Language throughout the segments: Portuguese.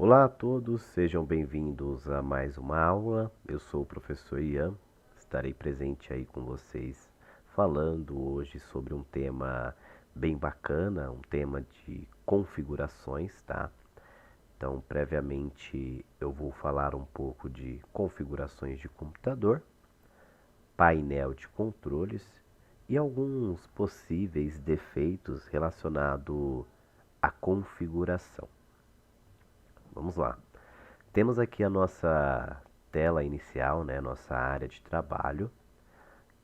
Olá a todos, sejam bem-vindos a mais uma aula. Eu sou o professor Ian, estarei presente aí com vocês falando hoje sobre um tema bem bacana, um tema de configurações, tá? Então, previamente eu vou falar um pouco de configurações de computador, painel de controles e alguns possíveis defeitos relacionados à configuração. Vamos lá. Temos aqui a nossa tela inicial, né, nossa área de trabalho.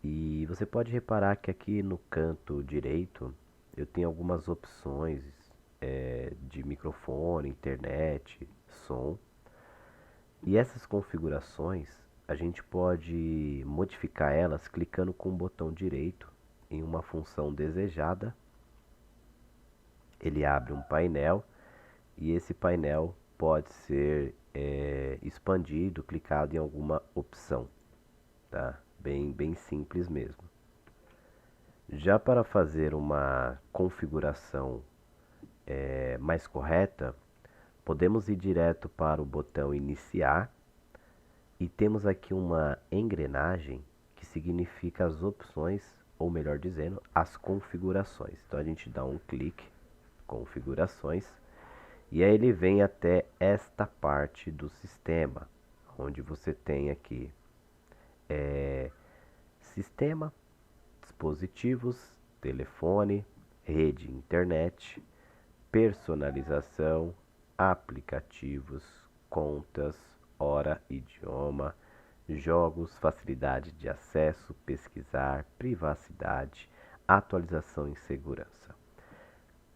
E você pode reparar que aqui no canto direito eu tenho algumas opções de microfone, internet, som. E essas configurações a gente pode modificar elas clicando com o botão direito em uma função desejada. Ele abre um painel e esse painel pode ser expandido, clicado em alguma opção, tá? Bem simples mesmo. Já para fazer uma configuração mais correta, podemos ir direto para o botão iniciar e temos aqui uma engrenagem que significa as opções, ou melhor dizendo, as configurações. Então a gente dá um clique, configurações, e aí ele vem até esta parte do sistema, onde você tem aqui sistema, dispositivos, telefone, rede internet, personalização, aplicativos, contas, hora, idioma, jogos, facilidade de acesso, pesquisar, privacidade, atualização e segurança.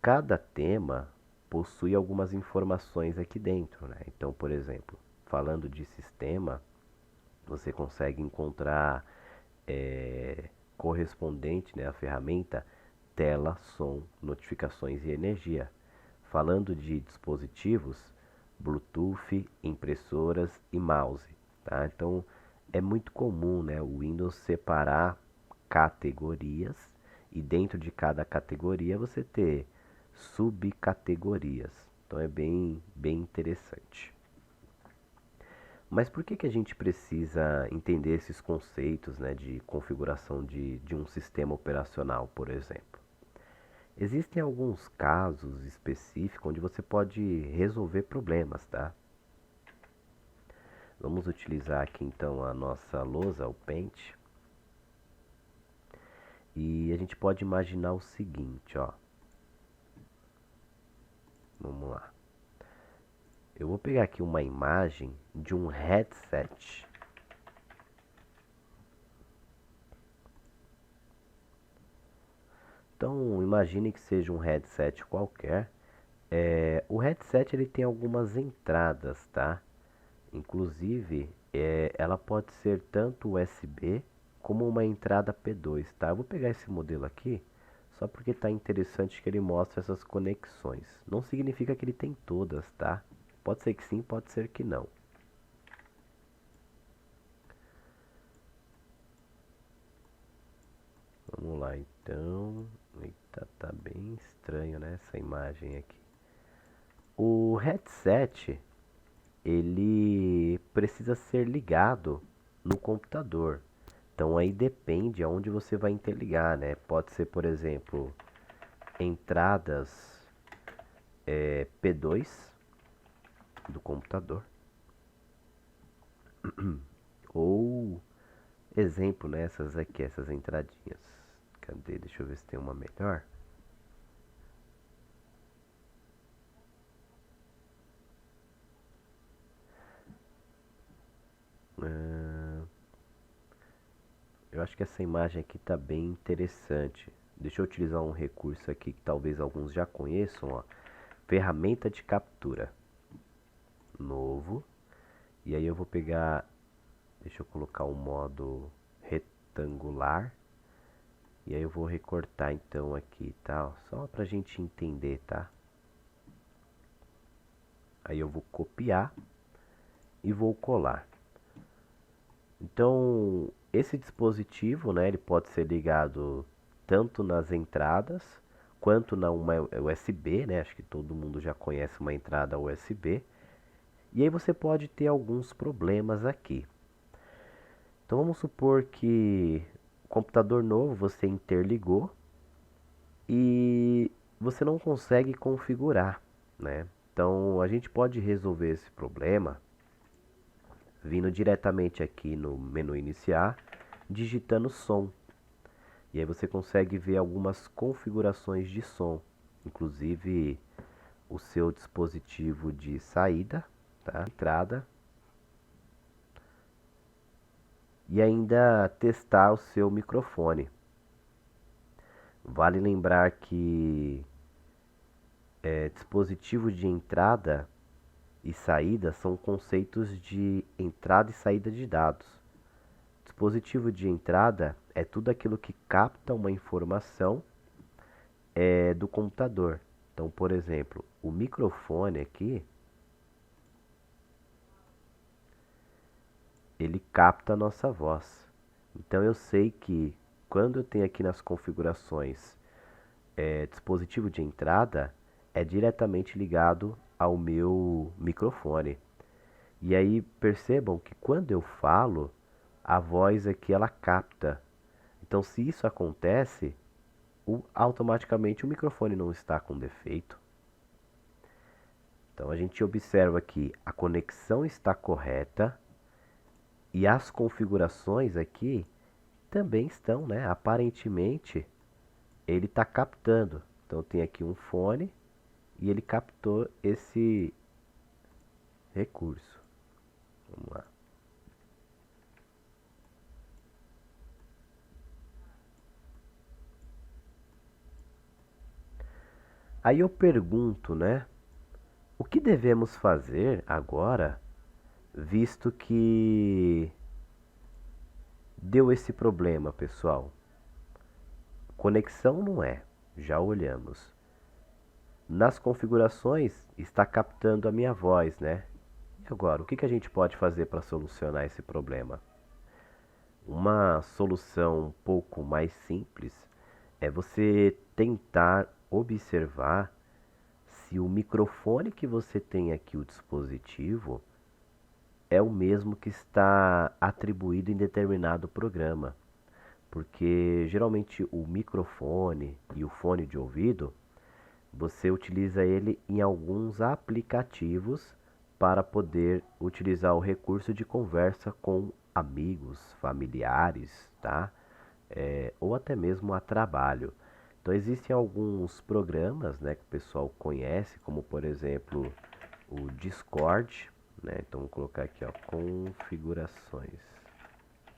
Cada tema possui algumas informações aqui dentro, né? Então, por exemplo, falando de sistema, você consegue encontrar correspondente, né, à ferramenta tela, som, notificações e energia. Falando de dispositivos, Bluetooth, impressoras e mouse, tá? Então é muito comum, né, o Windows separar categorias e dentro de cada categoria você ter subcategorias. Então é bem interessante. Mas por que a gente precisa entender esses conceitos, né, de configuração de um sistema operacional, por exemplo? Existem alguns casos específicos onde você pode resolver problemas, tá? Vamos utilizar aqui então a nossa lousa, o Paint. E a gente pode imaginar o seguinte, ó. Vamos lá. Eu vou pegar aqui uma imagem de um headset. Então, imagine que seja um headset qualquer. O headset ele tem algumas entradas, tá? Inclusive, ela pode ser tanto USB como uma entrada P2, tá? Eu vou pegar esse modelo aqui, só porque está interessante que ele mostra essas conexões. Não significa que ele tem todas, tá? Pode ser que sim, pode ser que não. Vamos lá então. Eita, tá bem estranho, né, essa imagem aqui. O headset, ele precisa ser ligado no computador. Então aí depende aonde você vai interligar, né? Pode ser, por exemplo, entradas P2 do computador ou exemplo, né? Essas aqui, essas entradinhas. Cadê? Deixa eu ver se tem uma melhor. Eu acho que essa imagem aqui está bem interessante. Deixa eu utilizar um recurso aqui que talvez alguns já conheçam, ó. Ferramenta de captura. Novo. E aí eu vou pegar, deixa eu colocar um modo retangular. E aí eu vou recortar então aqui, tá? Só pra gente entender, tá? Aí eu vou copiar e vou colar. Então, esse dispositivo, né, ele pode ser ligado tanto nas entradas quanto na uma USB, né? Acho que todo mundo já conhece uma entrada USB. E aí você pode ter alguns problemas aqui. Então vamos supor que o computador novo você interligou e você não consegue configurar, né? Então a gente pode resolver esse problema vindo diretamente aqui no menu iniciar, digitando som. E aí você consegue ver algumas configurações de som, inclusive o seu dispositivo de saída, tá? Entrada, e ainda testar o seu microfone. Vale lembrar que dispositivo de entrada e saída são conceitos de entrada e saída de dados. Dispositivo de entrada é tudo aquilo que capta uma informação do computador. Então, por exemplo, o microfone aqui, ele capta a nossa voz. Então, eu sei que quando eu tenho aqui nas configurações dispositivo de entrada, é diretamente ligado ao meu microfone. E aí percebam que quando eu falo, a voz aqui ela capta. Então, se isso acontece, automaticamente o microfone não está com defeito. Então a gente observa que a conexão está correta e as configurações aqui também estão, né? Aparentemente ele está captando. Então tem aqui um fone e ele captou esse recurso. Vamos lá. Aí eu pergunto, né? O que devemos fazer agora, visto que deu esse problema, pessoal? Conexão não é, já olhamos. Nas configurações está captando a minha voz, né? E agora, o que a gente pode fazer para solucionar esse problema? Uma solução um pouco mais simples é você tentar observar se o microfone que você tem aqui, o dispositivo, é o mesmo que está atribuído em determinado programa. Porque geralmente o microfone e o fone de ouvido, você utiliza ele em alguns aplicativos para poder utilizar o recurso de conversa com amigos, familiares, tá? Ou até mesmo a trabalho. Então existem alguns programas, né, que o pessoal conhece, como por exemplo o Discord, né? Então vou colocar aqui, ó, configurações,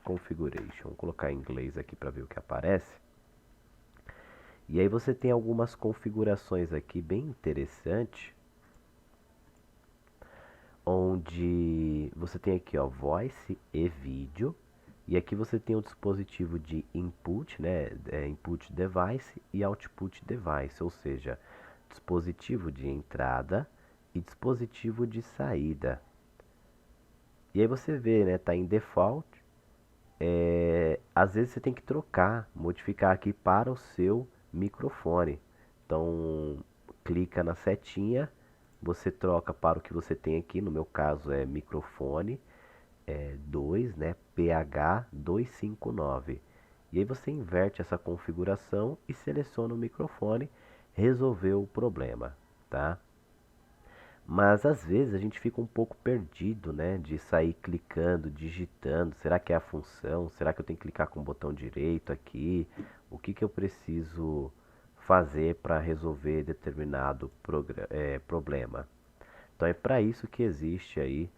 configuration. Vou colocar em inglês aqui para ver o que aparece. E aí você tem algumas configurações aqui bem interessantes, onde você tem aqui, ó, voice e vídeo. E aqui você tem o dispositivo de input, né, input device e output device, ou seja, dispositivo de entrada e dispositivo de saída. E aí você vê, né, tá em default. Às vezes você tem que trocar, modificar aqui para o seu microfone. Então, clica na setinha, você troca para o que você tem aqui, no meu caso é microfone 2, né, PH259. E aí você inverte essa configuração e seleciona o microfone, resolveu o problema, tá? Mas às vezes a gente fica um pouco perdido, né? De sair clicando, digitando. Será que é a função? Será que eu tenho que clicar com o botão direito aqui? O que eu preciso fazer para resolver determinado problema? Então é para isso que existe aí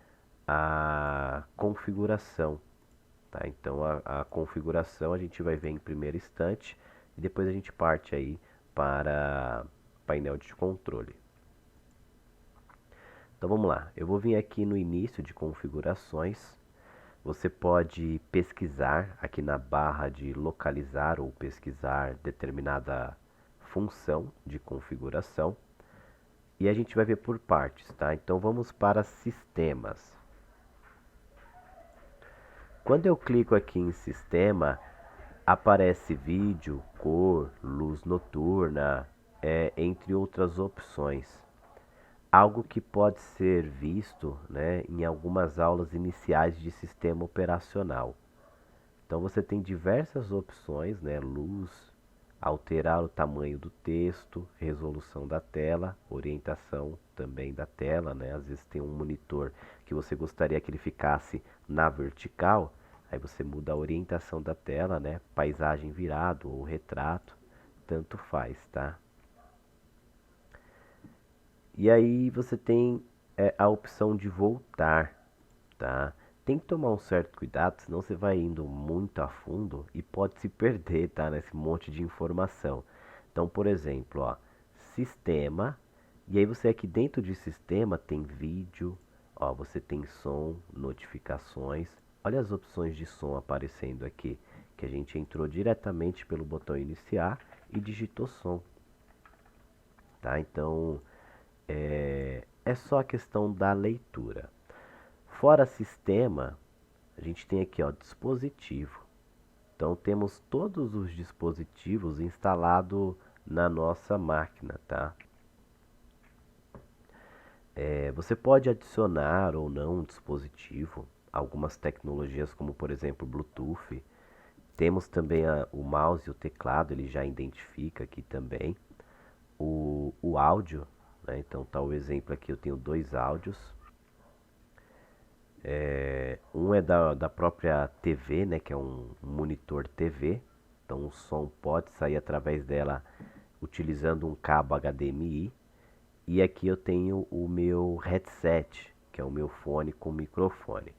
a configuração, tá? Então a configuração a gente vai ver em primeiro instante e depois a gente parte aí para painel de controle. Então vamos lá, eu vou vir aqui no início de configurações. Você pode pesquisar aqui na barra de localizar ou pesquisar determinada função de configuração. E a gente vai ver por partes, tá? Então vamos para sistemas. Quando eu clico aqui em sistema, aparece vídeo, cor, luz noturna, entre outras opções. algo que pode ser visto, né, em algumas aulas iniciais de sistema operacional. Então você tem diversas opções, né, luz, alterar o tamanho do texto, resolução da tela, orientação também da tela, né? Às vezes tem um monitor que você gostaria que ele ficasse na vertical, aí você muda a orientação da tela, né? Paisagem virado ou retrato, tanto faz, tá? E aí você tem a opção de voltar, tá? Tem que tomar um certo cuidado, senão você vai indo muito a fundo e pode se perder, tá? Nesse monte de informação. Então, por exemplo, ó, sistema, e aí você aqui dentro de sistema tem vídeo, ó, você tem som, notificações. Olha as opções de som aparecendo aqui, que a gente entrou diretamente pelo botão iniciar e digitou som, tá? Então, é só a questão da leitura. Fora sistema, a gente tem aqui, ó, dispositivo. Então temos todos os dispositivos instalados na nossa máquina, tá? Você pode adicionar ou não um dispositivo, algumas tecnologias como por exemplo Bluetooth. Temos também o mouse e o teclado, ele já identifica aqui também. O áudio, né? Então tá o exemplo aqui, eu tenho dois áudios. Um é da própria TV, né, que é um monitor TV. Então o som pode sair através dela utilizando um cabo HDMI. E aqui eu tenho o meu headset, que é o meu fone com microfone.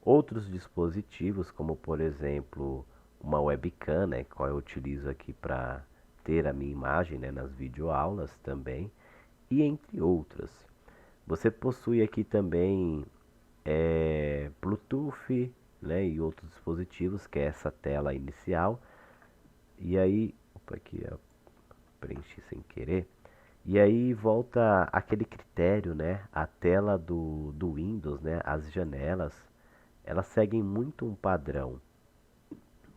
Outros dispositivos, como por exemplo uma webcam, né, qual eu utilizo aqui para ter a minha imagem, né, nas videoaulas também, e entre outras. Você possui aqui também Bluetooth, né, e outros dispositivos, que é essa tela inicial. E aí, opa, aqui eu preenchi sem querer. E aí volta aquele critério, né? A tela do Windows, né? As janelas, elas seguem muito um padrão.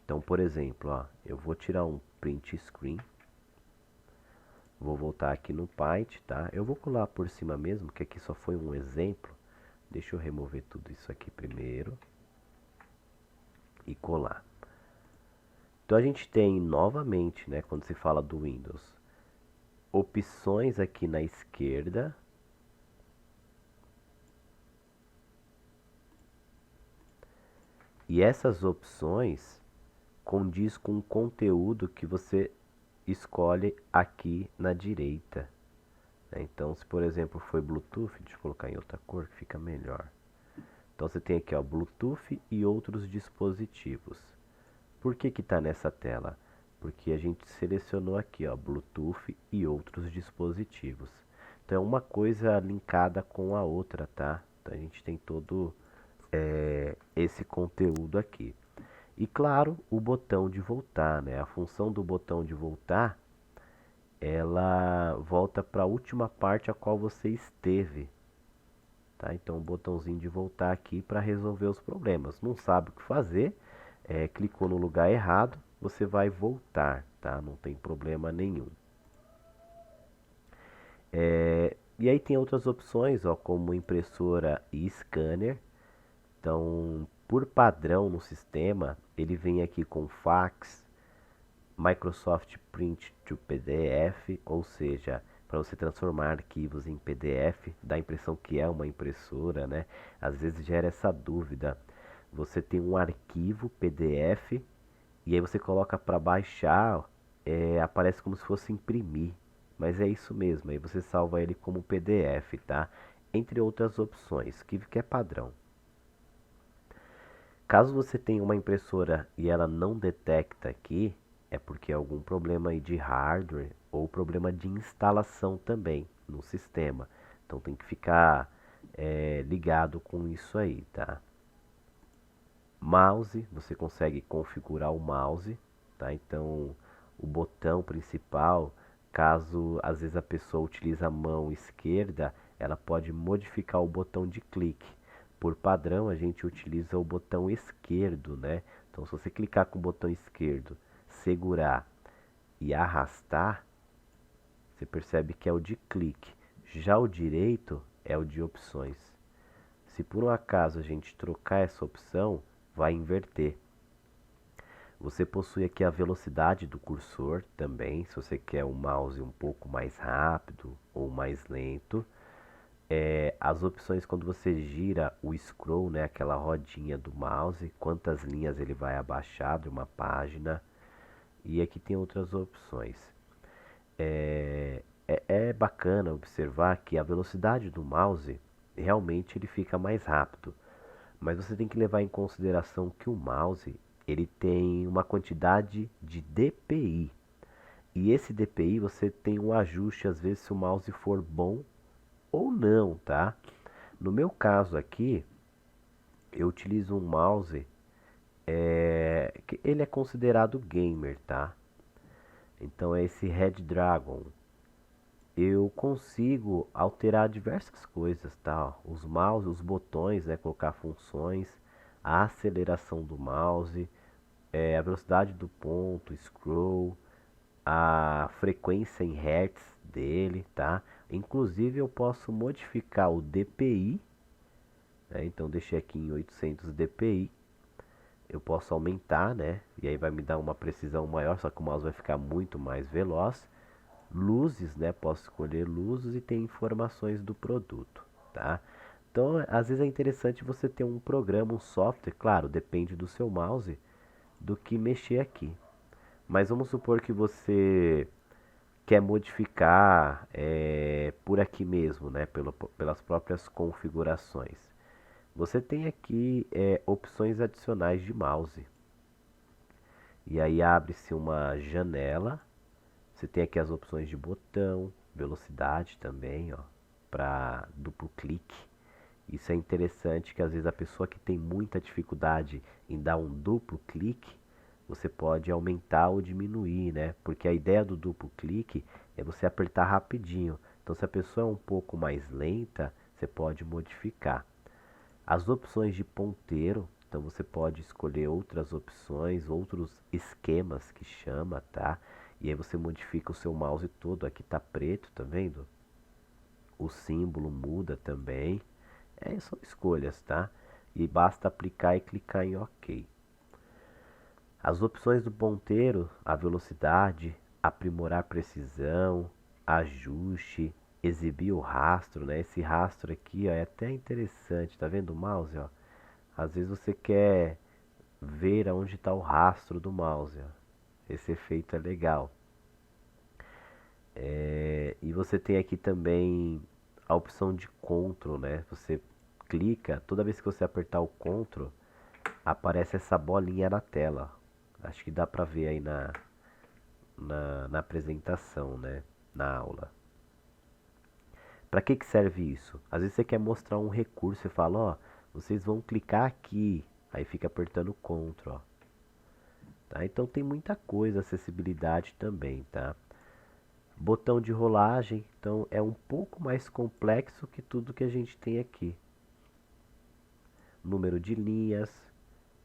Então, por exemplo, ó, eu vou tirar um print screen. Vou voltar aqui no Paint, tá? Eu vou colar por cima mesmo, que aqui só foi um exemplo. Deixa eu remover tudo isso aqui primeiro e colar. Então a gente tem novamente, né, quando se fala do Windows, opções aqui na esquerda. E essas opções condiz com o conteúdo que você escolhe aqui na direita. Então, se por exemplo foi Bluetooth, deixa eu colocar em outra cor que fica melhor. Então você tem aqui, ó, Bluetooth e outros dispositivos. Por que que está nessa tela? Porque a gente selecionou aqui, ó, Bluetooth e outros dispositivos. Então é uma coisa linkada com a outra, tá? Então a gente tem todo esse conteúdo aqui. E claro, o botão de voltar, né? A função do botão de voltar, ela volta para a última parte a qual você esteve, tá? Então, o botãozinho de voltar aqui para resolver os problemas. Não sabe o que fazer, clicou no lugar errado, você vai voltar, tá? Não tem problema nenhum. E aí tem outras opções, ó, como impressora e scanner. Então, por padrão no sistema, ele vem aqui com fax, Microsoft Print to PDF, ou seja, para você transformar arquivos em PDF, dá a impressão que é uma impressora, né? Às vezes gera essa dúvida. Você tem um arquivo PDF e aí você coloca para baixar, aparece como se fosse imprimir, mas é isso mesmo. Aí você salva ele como PDF, tá? Entre outras opções, que é padrão. Caso você tenha uma impressora e ela não detecta aqui, é porque é algum problema aí de hardware ou problema de instalação também no sistema. Então tem que ficar ligado com isso aí, tá? Mouse, você consegue configurar o mouse, tá? Então o botão principal, caso às vezes a pessoa utilize a mão esquerda, ela pode modificar o botão de clique. Por padrão, a gente utiliza o botão esquerdo, né? Então, se você clicar com o botão esquerdo, segurar e arrastar, você percebe que é o de clique. Já o direito é o de opções. Se por um acaso a gente trocar essa opção, vai inverter. Você possui aqui a velocidade do cursor também, se você quer o mouse um pouco mais rápido ou mais lento. As opções quando você gira o scroll, né, aquela rodinha do mouse, quantas linhas ele vai abaixar de uma página. E aqui tem outras opções. É bacana observar que a velocidade do mouse realmente ele fica mais rápido. Mas você tem que levar em consideração que o mouse ele tem uma quantidade de DPI. E esse DPI você tem um ajuste às vezes se o mouse for bom ou não, tá? No meu caso aqui, eu utilizo um mouse que ele é considerado gamer, tá? Então é esse Red Dragon. Eu consigo alterar diversas coisas, tá? Os mouse, os botões, né? Colocar funções, a aceleração do mouse, a velocidade do ponto, scroll, a frequência em hertz dele, tá? Inclusive eu posso modificar o DPI, né? Então deixei aqui em 800 DPI. Eu posso aumentar, né? E aí vai me dar uma precisão maior, só que o mouse vai ficar muito mais veloz. Luzes, né? Posso escolher luzes e tem informações do produto, tá? Então, às vezes é interessante você ter um programa, um software, claro, depende do seu mouse, do que mexer aqui. Mas vamos supor que você quer modificar por aqui mesmo, né? Pelas próprias configurações. Você tem aqui opções adicionais de mouse. E aí abre-se uma janela. Você tem aqui as opções de botão, velocidade também, ó, para duplo clique. Isso é interessante que às vezes a pessoa que tem muita dificuldade em dar um duplo clique, você pode aumentar ou diminuir, né? Porque a ideia do duplo clique é você apertar rapidinho. Então se a pessoa é um pouco mais lenta, você pode modificar. As opções de ponteiro, então você pode escolher outras opções, outros esquemas que chama, tá? E aí você modifica o seu mouse todo, aqui tá preto, tá vendo? O símbolo muda também. São escolhas, tá? E basta aplicar e clicar em OK. As opções do ponteiro, a velocidade, aprimorar precisão, ajuste, exibir o rastro, né? Esse rastro aqui, ó, é até interessante, tá vendo o mouse, ó? Às vezes você quer ver aonde está o rastro do mouse, ó. Esse efeito é legal. E você tem aqui também a opção de Ctrl, né? Você clica, toda vez que você apertar o Ctrl, aparece essa bolinha na tela. Acho que dá pra ver aí na apresentação, né? Na aula. Para que serve isso? Às vezes você quer mostrar um recurso e fala, ó, vocês vão clicar aqui, aí fica apertando Ctrl, ó. Tá? Então tem muita coisa, acessibilidade também, tá? Botão de rolagem, então é um pouco mais complexo que tudo que a gente tem aqui. Número de linhas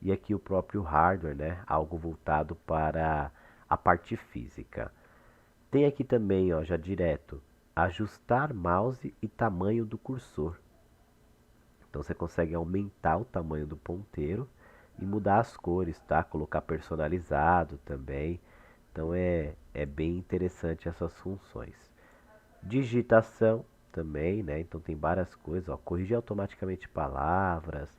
e aqui o próprio hardware, né? Algo voltado para a parte física. Tem aqui também, ó, já direto, ajustar mouse e tamanho do cursor. Então você consegue aumentar o tamanho do ponteiro e mudar as cores, tá? Colocar personalizado também. Então é bem interessante essas funções. Digitação também, né? Então tem várias coisas, ó. Corrigir automaticamente palavras,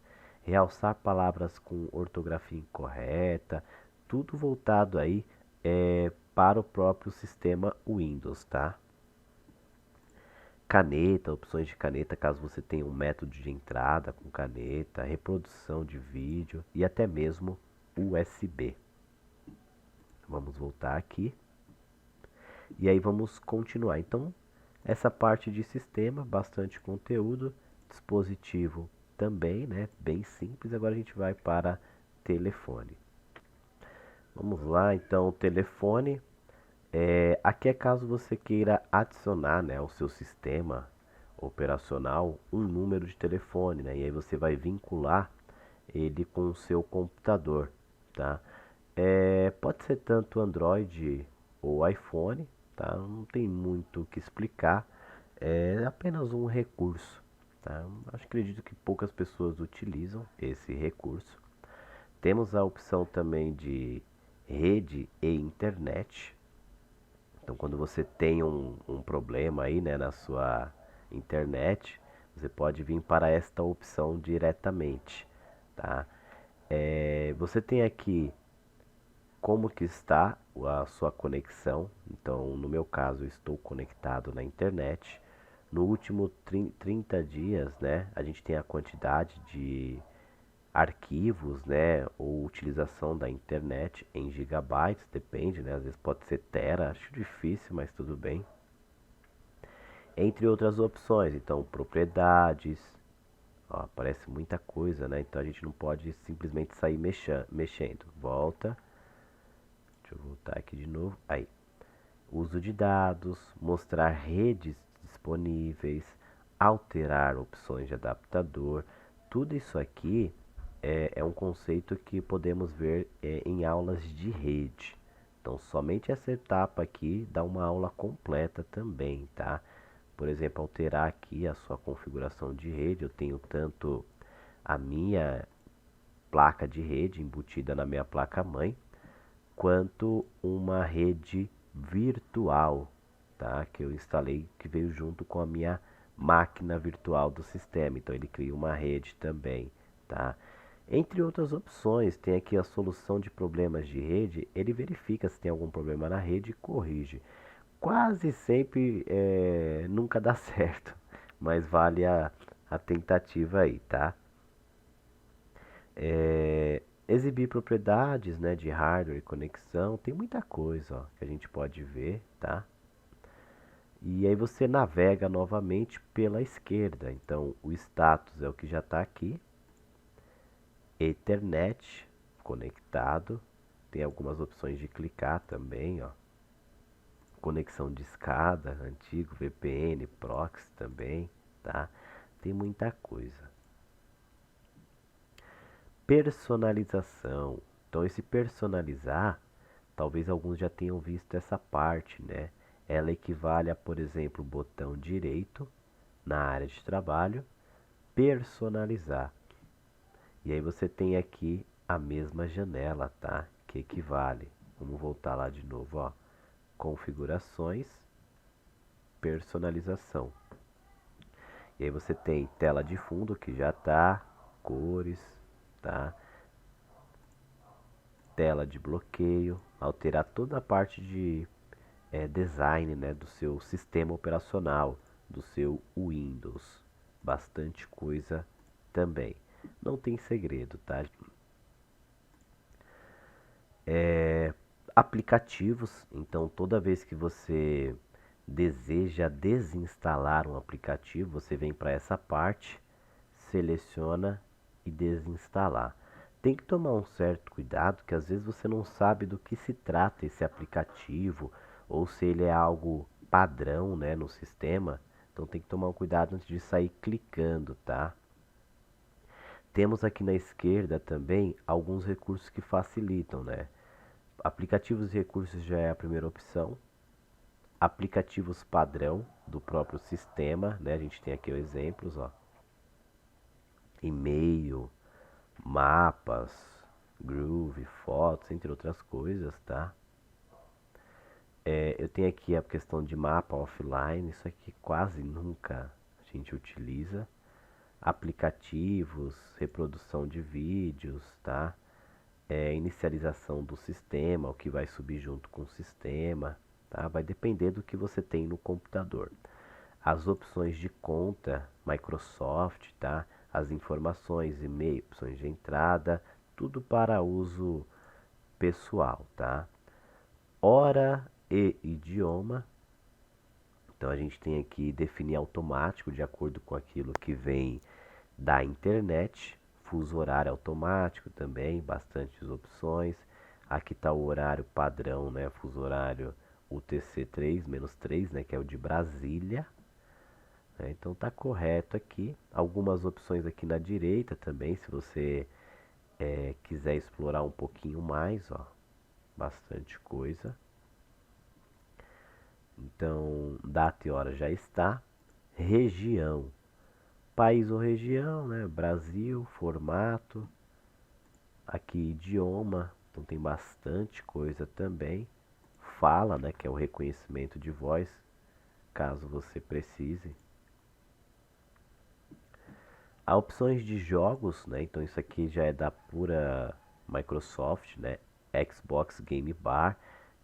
realçar palavras com ortografia incorreta, tudo voltado aí para o próprio sistema Windows, tá? Caneta, opções de caneta, caso você tenha um método de entrada com caneta, reprodução de vídeo e até mesmo USB. Vamos voltar aqui. E aí vamos continuar. Então, essa parte de sistema, bastante conteúdo, dispositivo também, né? Bem simples. Agora a gente vai para telefone. Vamos lá, então, o telefone. Aqui é caso você queira adicionar, né, ao seu sistema operacional um número de telefone, né? E aí você vai vincular ele com o seu computador, tá? Pode ser tanto Android ou iPhone, tá? Não tem muito o que explicar. é apenas um recurso, tá? Acredito que poucas pessoas utilizam esse recurso. Temos a opção também de rede e internet. Então, quando você tem um problema aí, né, na sua internet, você pode vir para esta opção diretamente, tá? Você tem aqui como que está a sua conexão. Então, no meu caso, eu estou conectado na internet. No último 30 dias, né, a gente tem a quantidade de arquivos, né, ou utilização da internet em gigabytes, depende, né, às vezes pode ser tera, acho difícil, mas tudo bem. Entre outras opções, então, propriedades, ó, aparece muita coisa, né, então a gente não pode simplesmente sair mexendo. Volta, deixa eu voltar aqui de novo, aí. Uso de dados, mostrar redes disponíveis, alterar opções de adaptador, tudo isso aqui é um conceito que podemos ver em aulas de rede. Então, somente essa etapa aqui dá uma aula completa também, tá? Por exemplo, alterar aqui a sua configuração de rede. Eu tenho tanto a minha placa de rede embutida na minha placa-mãe, quanto uma rede virtual, tá? Que eu instalei, que veio junto com a minha máquina virtual do sistema. Então, ele cria uma rede também, tá? Entre outras opções, tem aqui a solução de problemas de rede. Ele verifica se tem algum problema na rede e corrige. Quase sempre, nunca dá certo, mas vale a tentativa aí, tá? Exibir propriedades, né, de hardware e conexão. Tem muita coisa, ó, que a gente pode ver, tá? E aí você navega novamente pela esquerda. Então, o status é o que já está aqui. Ethernet conectado. Tem algumas opções de clicar também, ó. Conexão de escada, antigo, VPN, proxy também, tá? Tem muita coisa. Personalização. Então, esse personalizar, talvez alguns já tenham visto essa parte, né? Ela equivale a, por exemplo, o botão direito na área de trabalho, personalizar. E aí você tem aqui a mesma janela, tá? Que equivale. Vamos voltar lá de novo, ó. Configurações, personalização. E aí você tem tela de fundo que já tá, cores, tá? Tela de bloqueio, alterar toda a parte de design, né, do seu sistema operacional, do seu Windows. Bastante coisa também. Não tem segredo, tá? Aplicativos, então toda vez que você deseja desinstalar um aplicativo, você vem para essa parte, seleciona e desinstalar. Tem que tomar um certo cuidado, que às vezes você não sabe do que se trata esse aplicativo, ou se ele é algo padrão, né, no sistema. Então tem que tomar um cuidado antes de sair clicando, tá? Temos aqui na esquerda também alguns recursos que facilitam, né? Aplicativos e recursos já é a primeira opção. Aplicativos padrão do próprio sistema, né? A gente tem aqui os exemplos, ó. E-mail, mapas, Groove, fotos, entre outras coisas, tá? Eu tenho aqui a questão de mapa offline, isso aqui quase nunca a gente utiliza. Aplicativos, reprodução de vídeos, tá? Inicialização do sistema, o que vai subir junto com o sistema, tá? Vai depender do que você tem no computador. As opções de conta, Microsoft, tá? As informações, e-mail, opções de entrada, tudo para uso pessoal, tá? Hora e idioma. Então a gente tem aqui definir automático de acordo com aquilo que vem da internet. Fuso horário automático também, bastantes opções. Aqui está o horário padrão, né? Fuso horário UTC 3-3, né? Que é o de Brasília. Então tá correto aqui. Algumas opções aqui na direita também, se você quiser explorar um pouquinho mais, ó. Bastante coisa. Então, data e hora já está. Região. País ou região, né? Brasil, formato. Aqui, idioma. Então tem bastante coisa também. Fala, né? Que é o reconhecimento de voz, caso você precise. Há opções de jogos, né? Então isso aqui já é da pura Microsoft, né? Xbox Game Bar,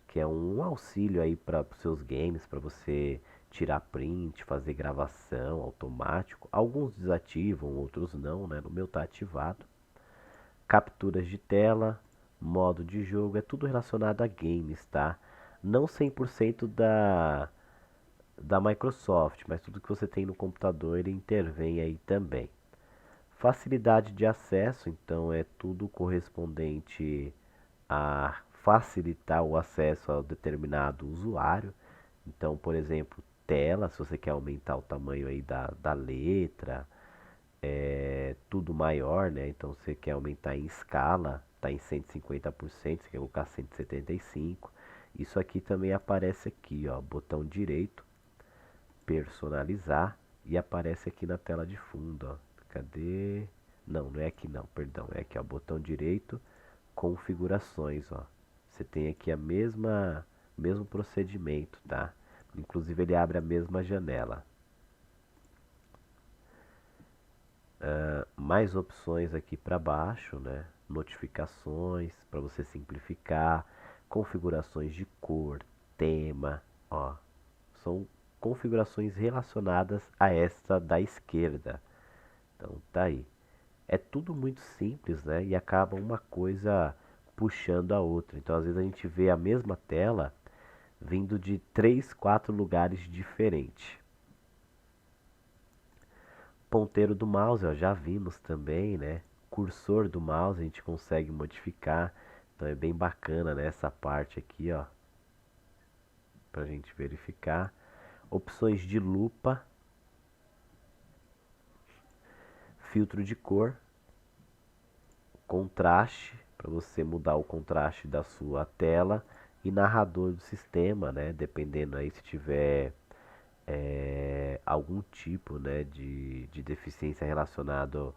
que é um auxílio aí para os seus games, para você tirar print, fazer gravação automático. Alguns desativam, outros não, né? No meu tá ativado. Capturas de tela, modo de jogo, é tudo relacionado a games, tá? Não 100% da Microsoft, mas tudo que você tem no computador ele intervém aí também. Facilidade de acesso, então é tudo correspondente a facilitar o acesso a determinado usuário. Então, por exemplo, tela, se você quer aumentar o tamanho aí da letra, é tudo maior, né? Então você quer aumentar em escala, tá em 150%, você quer colocar 175%. Isso aqui também aparece aqui, ó, botão direito, personalizar, e aparece aqui na tela de fundo, ó. Cadê? Não, não é aqui não, perdão, é aqui, ó, botão direito, configurações, ó. Você tem aqui a mesmo procedimento, tá? Inclusive ele abre a mesma janela. Mais opções aqui para baixo, né? Notificações para você simplificar, configurações de cor, tema, ó. São configurações relacionadas a esta da esquerda. Então tá aí. É tudo muito simples, né? E acaba uma coisa puxando a outra. Então às vezes a gente vê a mesma tela vindo de 3, 4 lugares diferentes. Ponteiro do mouse, ó, já vimos também, né? Cursor do mouse a gente consegue modificar. Então é bem bacana, né? Essa parte aqui, ó, pra gente verificar. Opções de lupa, filtro de cor, contraste, para você mudar o contraste da sua tela e narrador do sistema, né? Dependendo aí se tiver algum tipo, né, de deficiência relacionado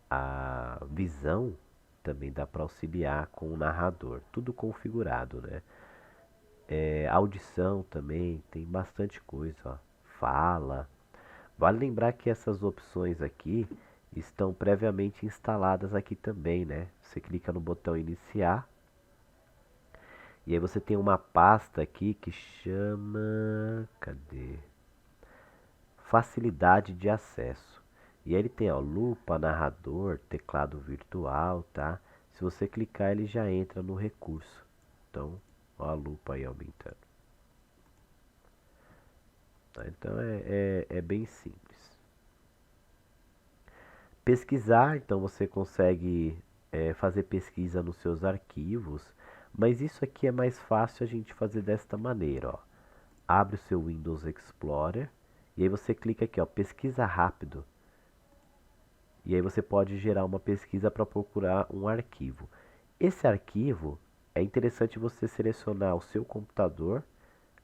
à visão, também dá para auxiliar com o narrador, tudo configurado, né? Audição também tem bastante coisa, ó. Fala. Vale lembrar que essas opções aqui estão previamente instaladas aqui também, né? Você clica no botão iniciar e aí você tem uma pasta aqui que chama, cadê? Facilidade de acesso. E aí ele tem, ó, lupa, narrador, teclado virtual, tá? Se você clicar, ele já entra no recurso. Então, ó a lupa aí aumentando. Tá? Então é bem simples. Pesquisar, então você consegue fazer pesquisa nos seus arquivos, mas isso aqui é mais fácil a gente fazer desta maneira, ó. Abre o seu Windows Explorer e aí você clica aqui, ó, pesquisa rápido. E aí você pode gerar uma pesquisa para procurar um arquivo. Esse arquivo é interessante você selecionar o seu computador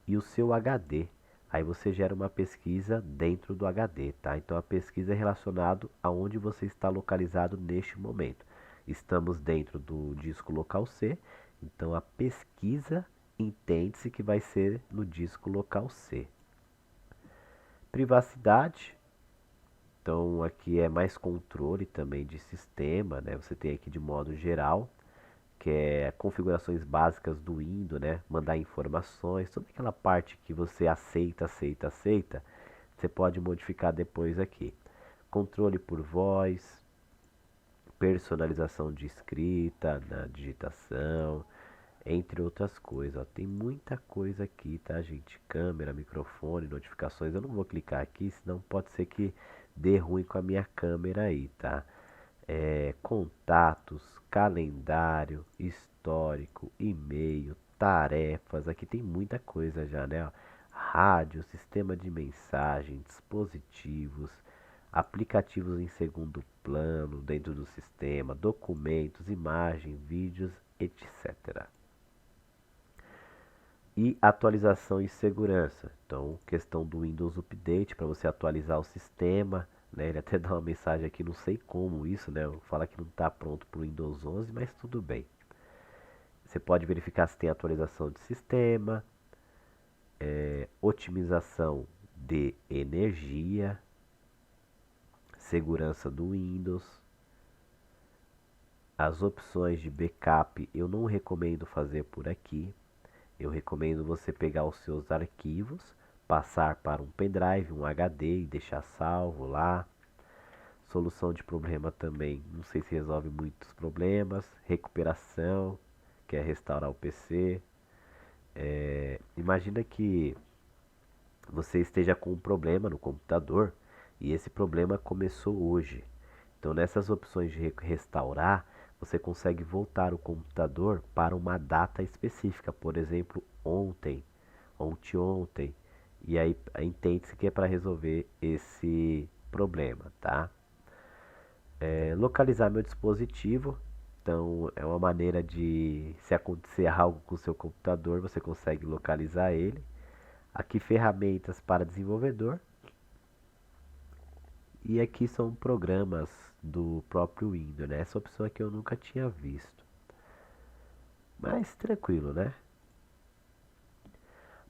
e o seu HD. Aí você gera uma pesquisa dentro do HD, tá? Então a pesquisa é relacionada a onde você está localizado neste momento. Estamos dentro do disco local C, então a pesquisa entende-se que vai ser no disco local C. Privacidade, então aqui é mais controle também de sistema, né? Você tem aqui de modo geral, que é configurações básicas do Windows, né? Mandar informações, toda aquela parte que você aceita, você pode modificar depois aqui. Controle por voz, personalização de escrita, na digitação, entre outras coisas. Ó. Tem muita coisa aqui, tá, gente? Câmera, microfone, notificações. Eu não vou clicar aqui, senão pode ser que dê ruim com a minha câmera aí, tá? Contatos, calendário, histórico, e-mail, tarefas. Aqui tem muita coisa já, né? Ó. Rádio, sistema de mensagem, dispositivos, aplicativos em segundo plano dentro do sistema, documentos, imagens, vídeos, etc. E atualização e segurança. Então, questão do Windows Update para você atualizar o sistema, né? Ele até dá uma mensagem aqui, não sei como isso, né? Fala que não está pronto para o Windows 11, mas tudo bem. Você pode verificar se tem atualização de sistema, otimização de energia, segurança do Windows. As opções de backup eu não recomendo fazer por aqui. Eu recomendo você pegar os seus arquivos, passar para um pendrive, um HD e deixar salvo lá. Solução de problema também, não sei se resolve muitos problemas. Recuperação, que é restaurar o PC. Imagina que você esteja com um problema no computador e esse problema começou hoje. Então, nessas opções de restaurar, você consegue voltar o computador para uma data específica, por exemplo, ontem, ontem. E aí entende-se que é para resolver esse problema, tá? Localizar meu dispositivo. Então, é uma maneira de, se acontecer algo com o seu computador, você consegue localizar ele. Aqui, ferramentas para desenvolvedor. E aqui são programas do próprio Windows, né? Essa opção aqui eu nunca tinha visto. Mas tranquilo, né?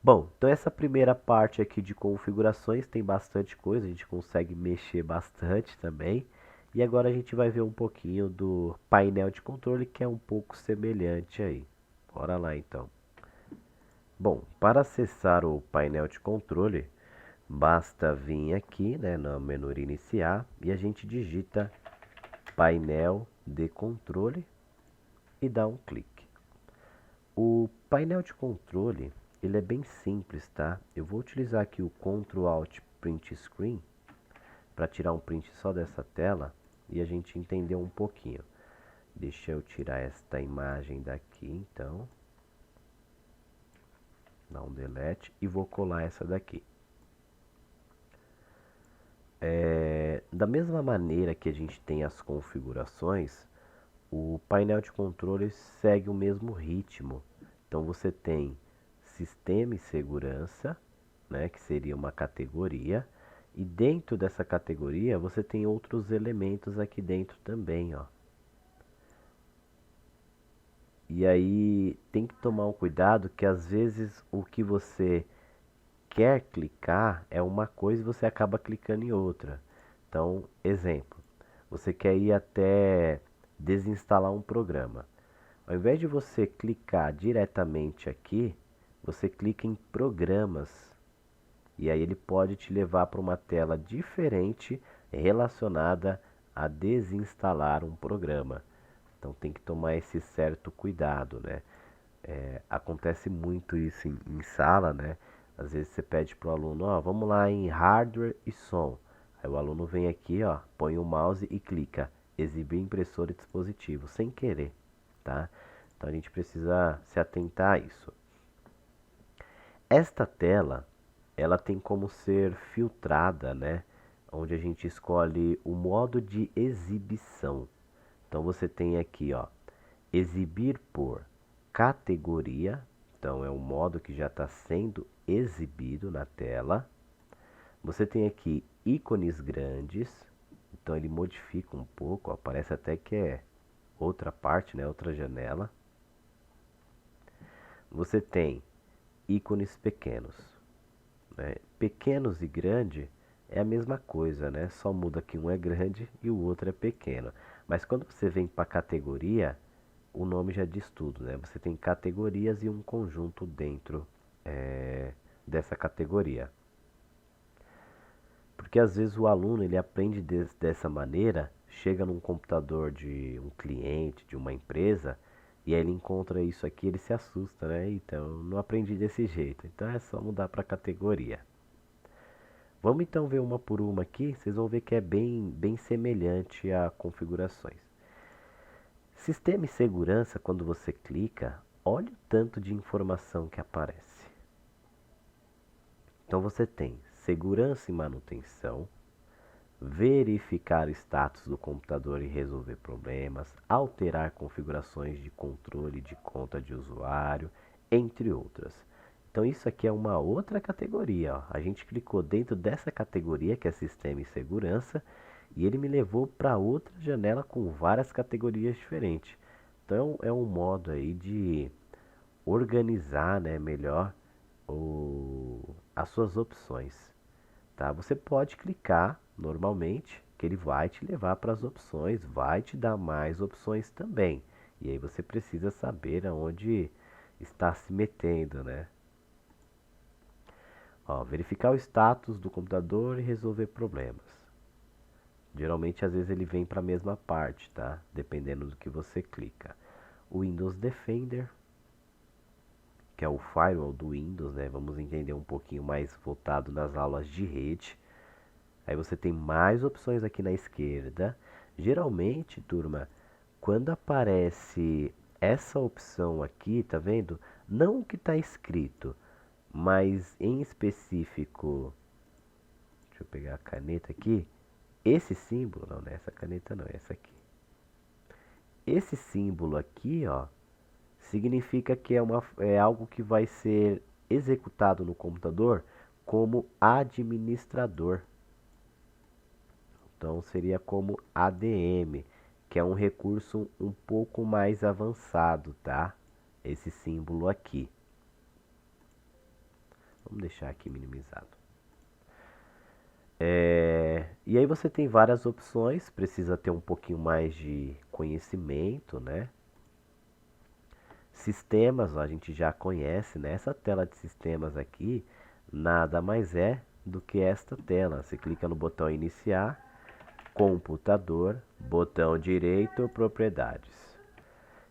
Bom, então essa primeira parte aqui de configurações tem bastante coisa, a gente consegue mexer bastante também. E agora a gente vai ver um pouquinho do painel de controle, que é um pouco semelhante aí. Bora lá então. Bom, para acessar o painel de controle, basta vir aqui, né, no menu iniciar e a gente digita painel de controle e dá um clique. O painel de controle, ele é bem simples, tá? Eu vou utilizar aqui o Ctrl Alt Print Screen para tirar um print só dessa tela e a gente entender um pouquinho. Deixa eu tirar esta imagem daqui, então. Dá um delete e vou colar essa daqui. Da mesma maneira que a gente tem as configurações, o painel de controle segue o mesmo ritmo. Então você tem sistema e segurança, né, que seria uma categoria, e dentro dessa categoria você tem outros elementos aqui dentro também, ó. E aí tem que tomar um cuidado que às vezes o que você quer clicar é uma coisa e você acaba clicando em outra. Então, exemplo, você quer ir até desinstalar um programa. Ao invés de você clicar diretamente aqui, você clica em programas. E aí ele pode te levar para uma tela diferente relacionada a desinstalar um programa. Então tem que tomar esse certo cuidado, né? Acontece muito isso em sala, né? Às vezes você pede para o aluno, ó, vamos lá em hardware e som. Aí o aluno vem aqui, ó, põe o mouse e clica, exibir impressora e dispositivo, sem querer, tá? Então a gente precisa se atentar a isso. Esta tela, ela tem como ser filtrada, né? Onde a gente escolhe o modo de exibição. Então você tem aqui, ó, exibir por categoria. Então é um modo que já está sendo exibido na tela. Você tem aqui ícones grandes. Então ele modifica um pouco, ó, parece até que é outra parte, né, outra janela. Você tem ícones pequenos, né? Pequenos e grande é a mesma coisa, né? Só muda que um é grande e o outro é pequeno. Mas quando você vem para categoria, o nome já diz tudo, né? Você tem categorias e um conjunto dentro dessa categoria. Porque às vezes o aluno ele aprende dessa maneira, chega num computador de um cliente, de uma empresa, e aí ele encontra isso aqui, ele se assusta, né? Então, não aprendi desse jeito. Então é só mudar para categoria. Vamos então ver uma por uma aqui, vocês vão ver que é bem semelhante a configurações. Sistema e segurança, quando você clica, olha o tanto de informação que aparece. Então você tem segurança e manutenção, verificar o status do computador e resolver problemas, alterar configurações de controle de conta de usuário, entre outras. Então isso aqui é uma outra categoria, ó. A gente clicou dentro dessa categoria que é sistema e segurança e ele me levou para outra janela com várias categorias diferentes. Então é um modo aí de organizar, né, melhor as suas opções, tá? Você pode clicar normalmente que ele vai te levar para as opções, vai te dar mais opções também. E aí você precisa saber aonde está se metendo, né? Ó, verificar o status do computador e resolver problemas. Geralmente, às vezes, ele vem para a mesma parte, tá? Dependendo do que você clica. O Windows Defender, que é o firewall do Windows, né? Vamos entender um pouquinho mais voltado nas aulas de rede. Aí você tem mais opções aqui na esquerda. Geralmente, turma, quando aparece essa opção aqui, tá vendo? Não o que está escrito, mas em específico, deixa eu pegar a caneta aqui. Esse símbolo, não é essa caneta não, é essa aqui. Esse símbolo aqui, ó, significa que é algo que vai ser executado no computador como administrador. Então seria como ADM, que é um recurso um pouco mais avançado, tá? Esse símbolo aqui. Vamos deixar aqui minimizado. E aí você tem várias opções, precisa ter um pouquinho mais de conhecimento, né? Sistemas, ó, a gente já conhece, né? Essa tela de sistemas aqui nada mais é do que esta tela. Você clica no botão iniciar, computador, botão direito, propriedades.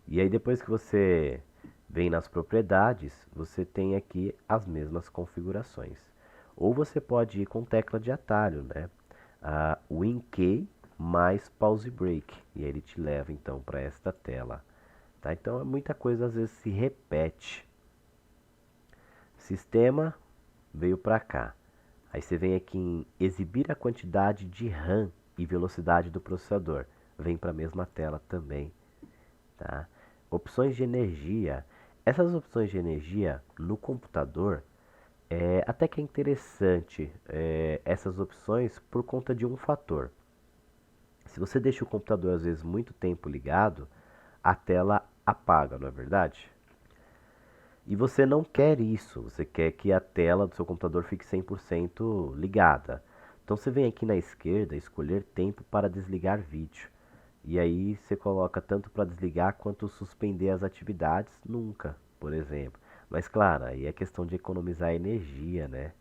E aí depois que você vem nas propriedades, você tem aqui as mesmas configurações. Ou você pode ir com tecla de atalho, né? WinKey mais Pause Break. E aí ele te leva então para esta tela. Tá? Então muita coisa às vezes se repete. Sistema veio para cá. Aí você vem aqui em exibir a quantidade de RAM e velocidade do processador. Vem para a mesma tela também. Tá? Opções de energia. Essas opções de energia no computador até que é interessante essas opções por conta de um fator. Se você deixa o computador às vezes muito tempo ligado, a tela apaga, não é verdade? E você não quer isso, você quer que a tela do seu computador fique 100% ligada. Então você vem aqui na esquerda, escolher tempo para desligar vídeo. E aí você coloca tanto para desligar quanto suspender as atividades, nunca, por exemplo. Mas claro, aí é questão de economizar energia, né?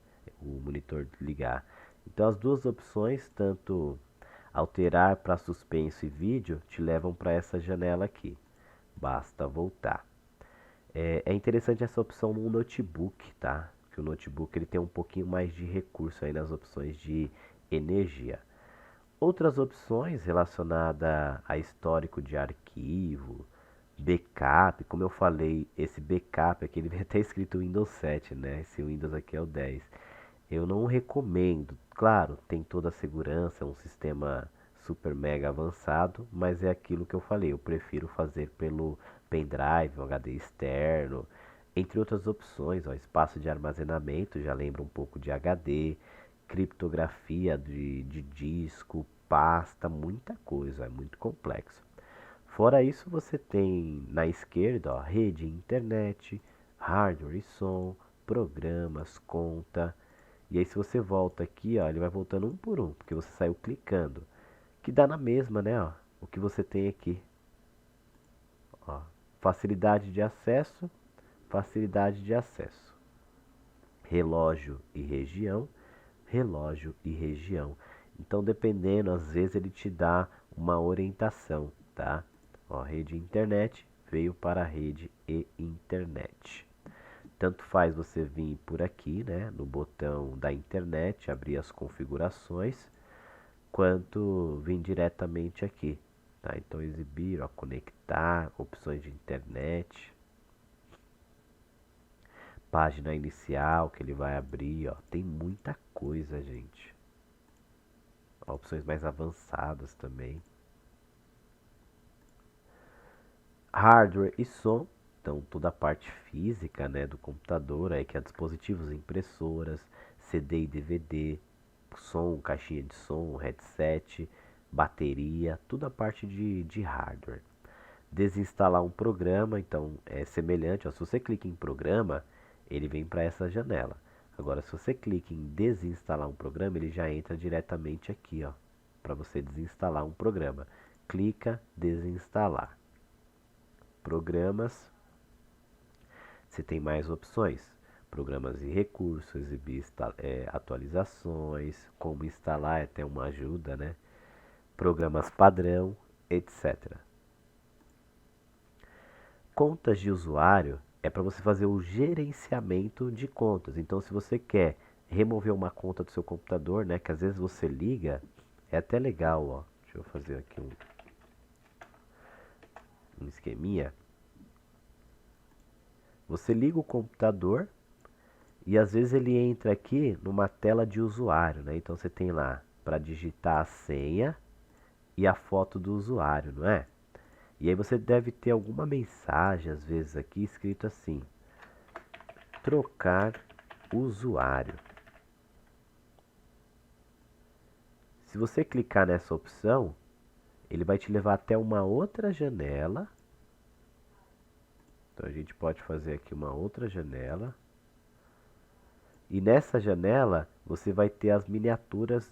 O monitor ligar. Então as duas opções, tanto alterar para suspenso e vídeo, te levam para essa janela aqui. Basta voltar. É interessante essa opção no notebook, tá? Que o notebook ele tem um pouquinho mais de recurso aí nas opções de energia. Outras opções relacionadas a histórico de arquivo, backup, como eu falei, esse backup aqui, ele vem até escrito Windows 7, né? Esse Windows aqui é o 10. Eu não recomendo. Claro, tem toda a segurança, é um sistema super mega avançado, mas é aquilo que eu falei, eu prefiro fazer pelo pendrive, um HD externo, entre outras opções, ó, espaço de armazenamento, já lembra um pouco de HD, criptografia de disco, pasta, muita coisa, é muito complexo. Fora isso, você tem na esquerda, ó, rede e internet, hardware e som, programas, conta. E aí se você volta aqui, ó, ele vai voltando um por um, porque você saiu clicando. Que dá na mesma, né, ó, o que você tem aqui. Ó, facilidade de acesso, facilidade de acesso. Relógio e região, relógio e região. Então, dependendo, às vezes ele te dá uma orientação, tá? Ó, rede e internet veio para a rede e internet. Tanto faz você vir por aqui, né, no botão da internet, abrir as configurações, quanto vir diretamente aqui, tá? Então exibir, ó, conectar, opções de internet, página inicial que ele vai abrir, ó, tem muita coisa, gente. Ó, opções mais avançadas também. Hardware e som. então toda a parte física, né, do computador, aí que é dispositivos, impressoras, CD e DVD, som, caixinha de som, headset, bateria, toda a parte de hardware. Desinstalar um programa, então é semelhante, ó, se você clica em programa, ele vem para essa janela. Agora, se você clica em desinstalar um programa, ele já entra diretamente aqui, ó, para você desinstalar um programa. Clica desinstalar. Programas, você tem mais opções. Programas e recursos, exibir atualizações, como instalar, é até uma ajuda, né? Programas padrão, etc. Contas de usuário é para você fazer o gerenciamento de contas. Então, se você quer remover uma conta do seu computador, né, que às vezes você liga, é até legal, ó. Deixa eu fazer aqui um esqueminha. Você liga o computador e às vezes ele entra aqui numa tela de usuário, né? Então você tem lá para digitar a senha e a foto do usuário, não é? E aí você deve ter alguma mensagem, às vezes aqui, escrito assim: trocar usuário. Se você clicar nessa opção, ele vai te levar até uma outra janela. Então a gente pode fazer aqui uma outra janela. E nessa janela você vai ter as miniaturas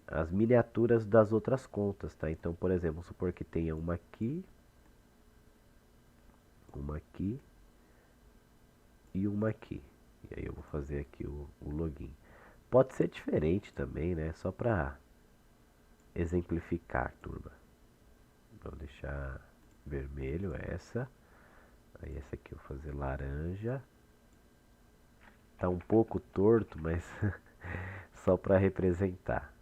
as miniaturas das outras contas, tá? Então, por exemplo, vamos supor que tenha uma aqui e uma aqui. E aí eu vou fazer aqui o login. Pode ser diferente também, né? Só para exemplificar, turma. Vou deixar vermelho essa. Aí essa aqui eu vou fazer laranja. Tá um pouco torto, mas só para representar,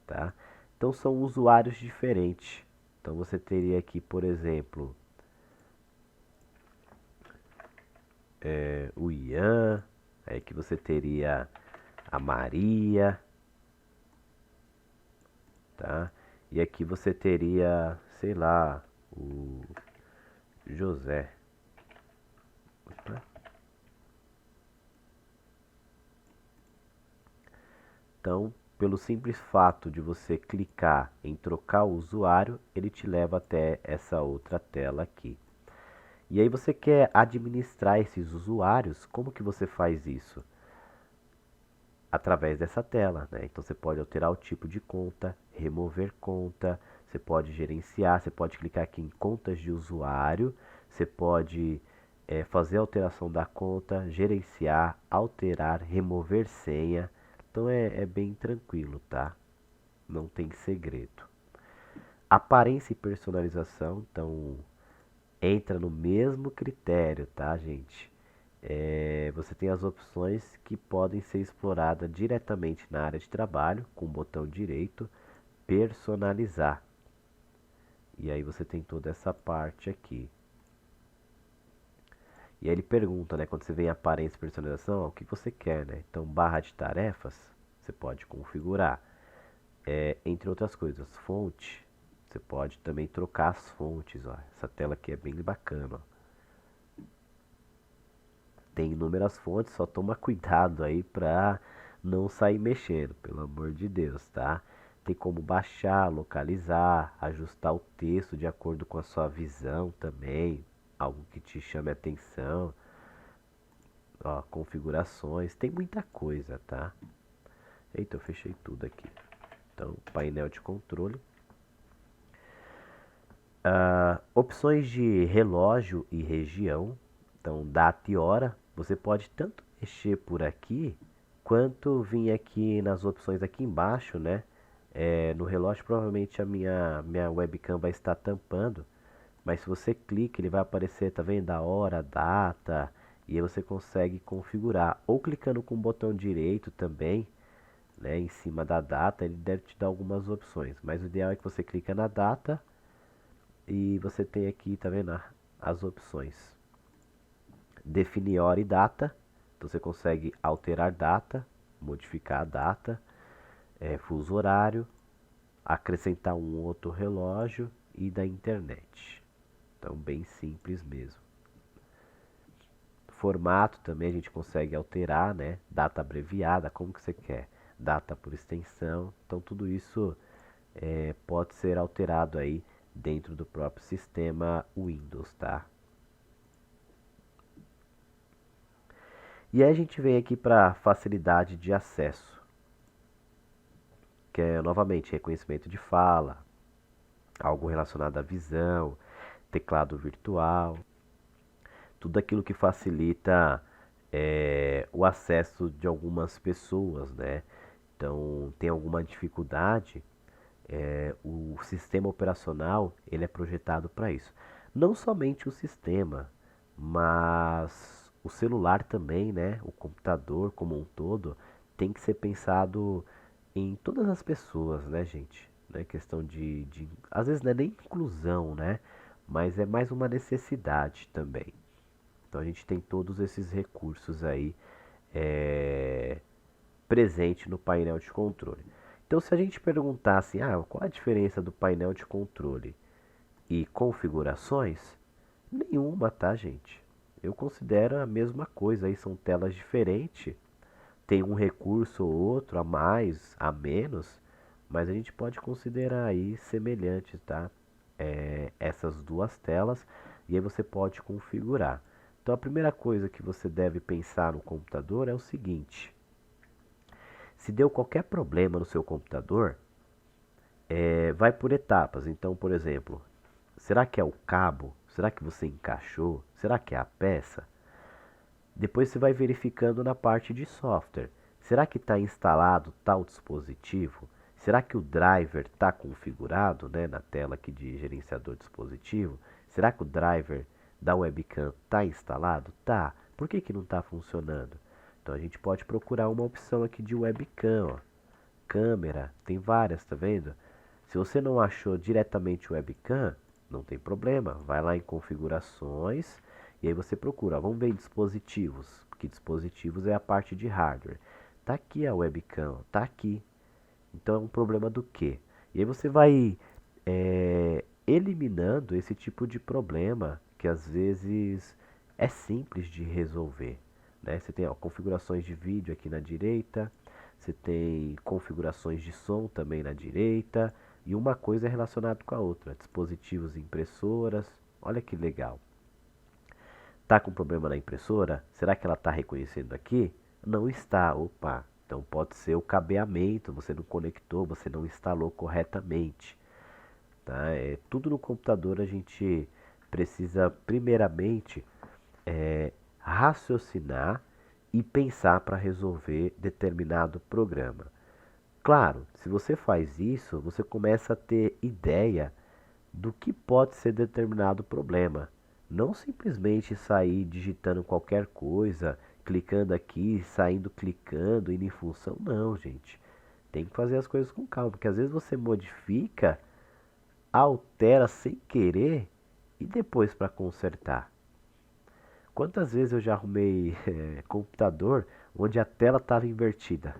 tá? Então são usuários diferentes. Então você teria aqui, por exemplo, o Ian, aí que você teria a Maria, tá? E aqui você teria, sei lá, o José. Opa. Então, pelo simples fato de você clicar em trocar o usuário, ele te leva até essa outra tela aqui. E aí você quer administrar esses usuários, como que você faz isso? Através dessa tela, né? Então você pode alterar o tipo de conta, remover conta, você pode gerenciar, você pode clicar aqui em contas de usuário, você pode fazer a alteração da conta, gerenciar, alterar, remover senha. Então é bem tranquilo, tá? Não tem segredo. Aparência e personalização, então entra no mesmo critério, tá, gente? Você tem as opções que podem ser exploradas diretamente na área de trabalho, com o botão direito, personalizar. E aí você tem toda essa parte aqui. E aí ele pergunta, né, quando você vem em aparência e personalização, ó, o que você quer, né? Então, barra de tarefas, você pode configurar. Entre outras coisas, fonte, você pode também trocar as fontes, ó. Essa tela aqui é bem bacana, ó. Tem inúmeras fontes, só toma cuidado aí pra não sair mexendo, pelo amor de Deus, tá? Tem como baixar, localizar, ajustar o texto de acordo com a sua visão também, algo que te chame a atenção. Ó, configurações, tem muita coisa, tá? Eita, eu fechei tudo aqui. Então, painel de controle. Opções de relógio e região. Então, data e hora. Você pode tanto mexer por aqui, quanto vir aqui nas opções aqui embaixo, né? No relógio, provavelmente a minha webcam vai estar tampando. Mas se você clica, ele vai aparecer, tá vendo? A hora, a data. E aí você consegue configurar. Ou clicando com o botão direito também, né? Em cima da data, ele deve te dar algumas opções. Mas o ideal é que você clica na data e você tem aqui, tá vendo? As opções. Definir hora e data. Então você consegue alterar data, modificar a data, fuso horário, acrescentar um outro relógio e da internet. Então, bem simples mesmo. Formato também a gente consegue alterar, né? Data abreviada, como que você quer? Data por extensão. Então, tudo isso pode ser alterado aí dentro do próprio sistema Windows, tá? E aí a gente vem aqui para facilidade de acesso, que é novamente reconhecimento de fala, algo relacionado à visão, teclado virtual, tudo aquilo que facilita o acesso de algumas pessoas, né? Então, tem alguma dificuldade, o sistema operacional ele é projetado para isso. Não somente o sistema, mas o celular também, né? O computador como um todo tem que ser pensado em todas as pessoas, né, gente? Não é questão às vezes não é nem inclusão, né? Mas é mais uma necessidade também. Então a gente tem todos esses recursos aí é, presente no painel de controle. Então se a gente perguntar assim, qual a diferença do painel de controle e configurações? Nenhuma, tá, gente? Eu considero a mesma coisa, aí são telas diferentes, tem um recurso ou outro a mais, a menos, mas a gente pode considerar aí semelhantes, tá? Essas duas telas e aí você pode configurar. Então a primeira coisa que você deve pensar no computador é o seguinte: se deu qualquer problema no seu computador, vai por etapas. Então, por exemplo, será que é o cabo? Será que você encaixou? Será que é a peça? Depois você vai verificando na parte de software. Será que está instalado tal dispositivo? Será que o driver está configurado, né, na tela aqui de gerenciador dispositivo? Será que o driver da webcam está instalado? Tá. Por que não está funcionando? Então a gente pode procurar uma opção aqui de webcam, ó. Câmera, tem várias, tá vendo? Se você não achou diretamente o webcam, não tem problema. Vai lá em configurações e aí você procura. Vamos ver em dispositivos, porque dispositivos é a parte de hardware. Tá aqui a webcam, tá aqui. Então é um problema do quê? E aí você vai eliminando esse tipo de problema que às vezes é simples de resolver, né? Você tem configurações de vídeo aqui na direita, você tem configurações de som também na direita, e uma coisa é relacionada com a outra, dispositivos e impressoras. Olha que legal. Tá com problema na impressora? Será que ela está reconhecendo aqui? Não está. Opa, então pode ser o cabeamento, você não conectou, você não instalou corretamente. Tá? Tudo no computador a gente precisa primeiramente raciocinar e pensar para resolver determinado programa. Claro, se você faz isso, você começa a ter ideia do que pode ser determinado problema. Não simplesmente sair digitando qualquer coisa, clicando aqui, saindo clicando, indo em função. Não, gente. Tem que fazer as coisas com calma, porque às vezes você modifica, altera sem querer e depois para consertar. Quantas vezes eu já arrumei computador onde a tela estava invertida?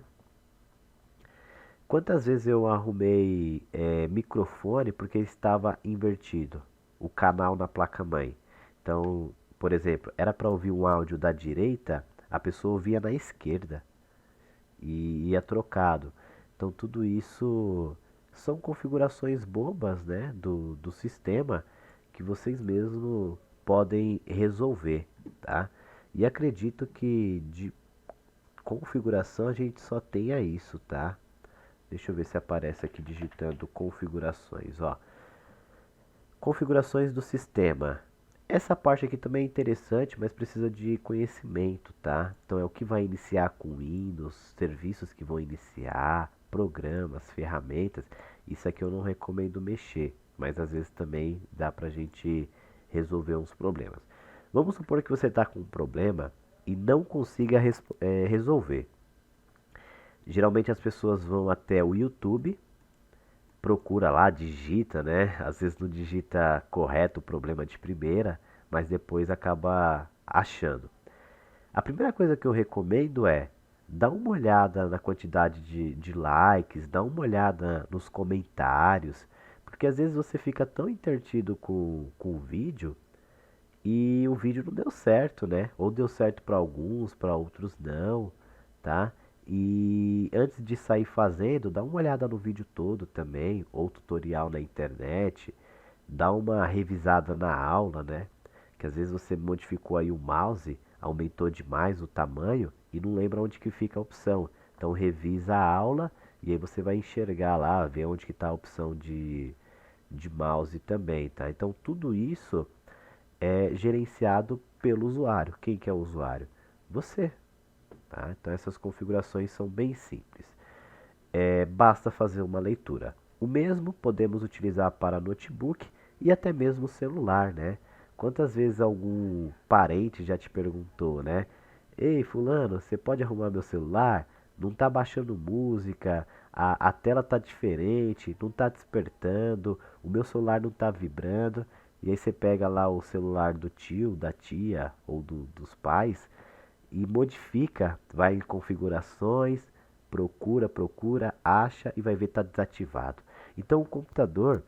Quantas vezes eu arrumei microfone porque estava invertido o canal na placa-mãe? Então, por exemplo, era para ouvir um áudio da direita, a pessoa ouvia na esquerda e ia trocado. Então, tudo isso são configurações bobas, né, do sistema que vocês mesmos podem resolver, tá? E acredito que de configuração a gente só tenha isso, tá? Deixa eu ver se aparece aqui digitando configurações, ó. Configurações do sistema. Essa parte aqui também é interessante, mas precisa de conhecimento, tá? Então é o que vai iniciar com Windows, serviços que vão iniciar, programas, ferramentas. Isso aqui eu não recomendo mexer, mas às vezes também dá pra gente resolver uns problemas. Vamos supor que você está com um problema e não consiga resolver. Geralmente as pessoas vão até o YouTube, procura lá, digita, né? Às vezes não digita correto o problema de primeira, mas depois acaba achando. A primeira coisa que eu recomendo é dar uma olhada na quantidade de likes, dar uma olhada nos comentários, porque Porque às vezes você fica tão entretido com o vídeo e o vídeo não deu certo, né? Ou deu certo para alguns, para outros não, tá? E antes de sair fazendo, dá uma olhada no vídeo todo também, ou tutorial na internet, dá uma revisada na aula, né? Que às vezes você modificou aí o mouse, aumentou demais o tamanho e não lembra onde que fica a opção. Então revisa a aula e aí você vai enxergar lá, ver onde que está a opção de mouse também, tá? Então tudo isso é gerenciado pelo usuário. Quem que é o usuário? Você, tá? Então essas configurações são bem simples. Basta fazer uma leitura. O mesmo podemos utilizar para notebook e até mesmo celular, né? Quantas vezes algum parente já te perguntou, né? Ei, fulano, você pode arrumar meu celular? Não tá baixando música, a tela tá diferente, não tá despertando, o meu celular não tá vibrando. E aí você pega lá o celular do tio, da tia ou dos pais e modifica, vai em configurações, procura, acha e vai ver está desativado. Então o computador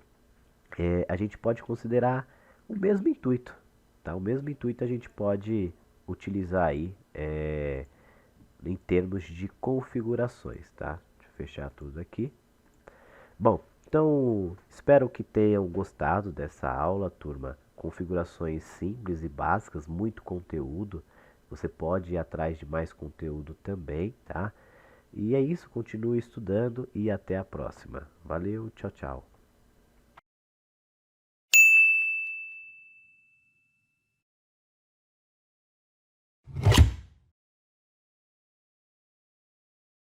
a gente pode considerar o mesmo intuito, tá? O mesmo intuito a gente pode utilizar aí em termos de configurações, tá? Deixa eu fechar tudo aqui. Bom, então espero que tenham gostado dessa aula, turma. Configurações simples e básicas, muito conteúdo. Você pode ir atrás de mais conteúdo também, tá? E é isso, continue estudando e até a próxima. Valeu, tchau, tchau.